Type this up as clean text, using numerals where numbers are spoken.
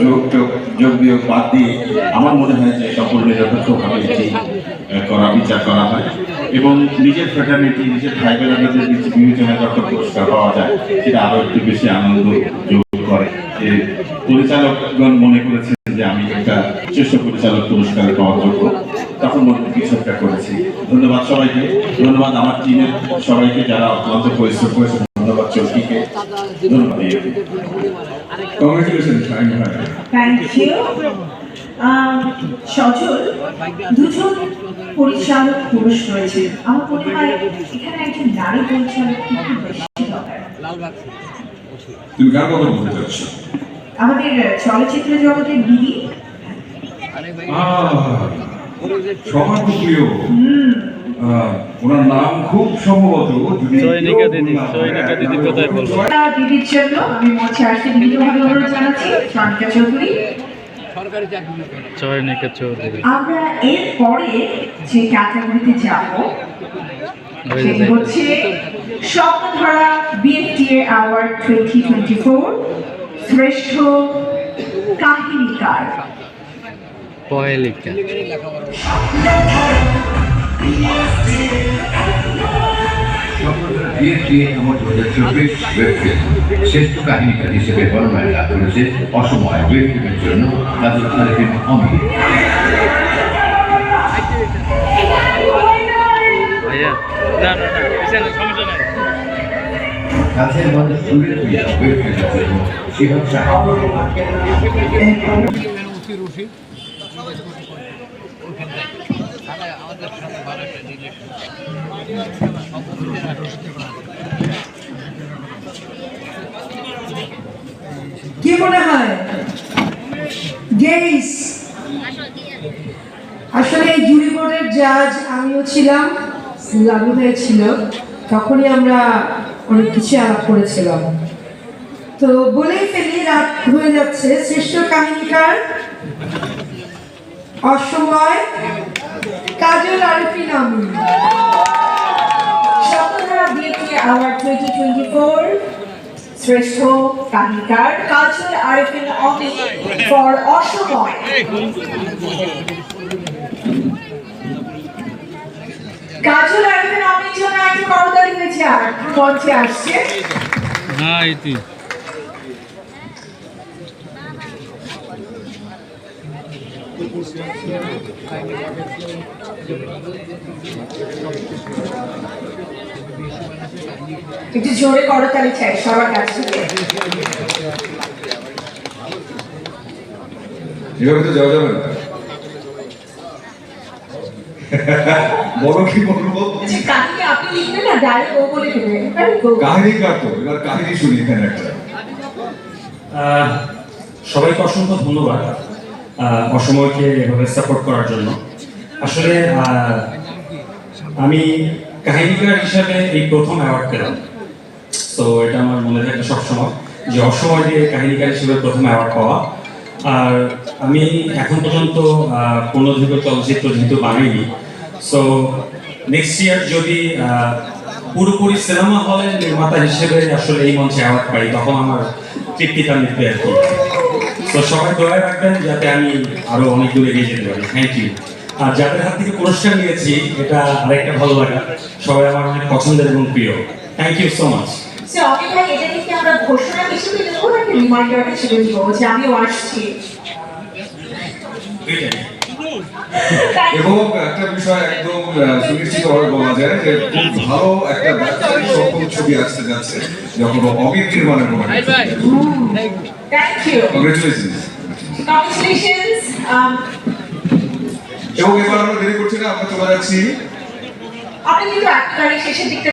যোগ বিয়োগ বাদ দিয়ে আমার মনে হয় যে সকল নিরপেক্ষভাবে এটি বিচার করা হয় এবং নিজের ফ্র্যাটার্নিটি নিজের ভাই বোনেদের বিবেচনায় যখন পুরস্কার পাওয়া যায় সেটা আরো একটু বেশি আনন্দ যোগ করে। যে পরিচালকগণ মনে করেছেন যে আমি একটা শ্রেষ্ঠ পরিচালক পুরস্কার পাওয়ার যোগ্য, তখন মনে কিছু একটা করেছি। ধন্যবাদ সবাইকে, ধন্যবাদ আমার টিমের সবাইকে যারা অত্যন্ত পরিশ্রম করেছে, ধন্যবাদ চৌকিকে, ধন্যবাদ। Congratulation thank you. সজল, দুজন পরিচালক পুরুষ রয়েছে, আমার মনে হয় এখানে একজন নারী পরিচালক কিন্তু বেশি দরকার। তুমি কার কথা বলতে চাচ্ছ? আমাদের চলচ্চিত্র জগতের দিদি সমাজপ্রিয়, ওনার নাম খুব সম্ভবত দিদির জন্য আমি মঞ্চে আসতে বিনীতভাবে অনুরোধ জানাচ্ছি সনিকা চৌধুরী। আমরা এরপরে যে ক্যাটাগরিতে যাব সেটি হচ্ছে স্বপ্নধারা বিএফটিএ অ্যাওয়ার্ড 2024 শ্রেষ্ঠ কাহিনীকার। শ্রেষ্ঠ কাহিনীকার হিসেবে মনোনয়ন লাভ করেছে অসময় ওয়েব ফিল্মের জন্য কাজল আরেফিন অমিত। কাছের মানুষ দূরে ফিরে ওয়েব ফিল্মের জন্য শিহাব শাহ। কি মনে হয় গেইস? আসলে এই জুরি বোর্ডের জাজ আমিও ছিলাম, লালু হয়েছিল, তখনই আমরা অনেক কিছু আলাপ করেছিলাম। তো বলেই ফেলি, রাত হয়ে যাচ্ছে। শ্রেষ্ঠ কাহিনীকার অসময় কাজল আরেফিন অমিত। স্বপ্নধারা বিএফটিএ অ্যাওয়ার্ড 2024 শ্রেষ্ঠ কাহিনীকার কাজল আরেফিন অমিত ফর অসময়। কাজল আরেফিন অমিত জন্য একটা করতালি হয়েছে আর মঞ্চে আসছে। একটু জোরে করতালি চাই সবার কাছ থেকে। এভাবে তো যাওয়া যাবে না। বলো কি বলবো? কাহিনী আপনি লিখবেন না, ডাইরেক্ট ও বলে দেবে। কাহিনীকার তো, এবার কাহিনী শুনি এখানে একটা। সবাইকে অসংখ্য ধন্যবাদ অসময়কে এভাবে সাপোর্ট করার জন্য। আসলে আমি কাহিনীকার হিসাবে এই প্রথম অ্যাওয়ার্ড পেলাম, তো এটা আমার মনে থাকে সবসময় যে অসময় দিয়ে কাহিনীকার হিসেবে প্রথম অ্যাওয়ার্ড পাওয়া। আর আমি এখন পর্যন্ত পূর্ণদৈর্ঘ্য চলচ্চিত্র যেহেতু বানাইনি, সো নেক্সট ইয়ার যদি পুরোপুরি সিনেমা হলের নির্মাতা হিসেবে আসলে এই মঞ্চে অ্যাওয়ার্ড পাই, তখন আমার তৃপ্তিটা মিটবে আর কি। তো সবাই দয়া রাখবেন যাতে আমি আরো অনেক দূরে এগিয়ে যেতে পারি। Thank you. আর যাদের হাত থেকে পুরস্কার নিয়েছি, এটা আরেকটা ভালো লাগা, সবাই আমার অনেক পছন্দের এবং প্রিয়। Thank you so much. Amit ভাই, এটা কি আমরা ঘোষণা হিসেবে দেবো নাকি রিমাইন্ডার হিসেবে দেবো যে আমিও আসছি? এবং একটা বিষয় একদম সুনিশ্চিতভাবে বলা যায় যে খুব ভালো একটা ব্যবসায়িক সফল ছবি আসতে যাচ্ছে যখন অমিত নির্মাণের কোনো। Thank you, congratulations. এবং এবার আমরা দেরি করছি না, আমরা চলে যাচ্ছি। আপনি কিন্তু একেবারে শেষের দিকটা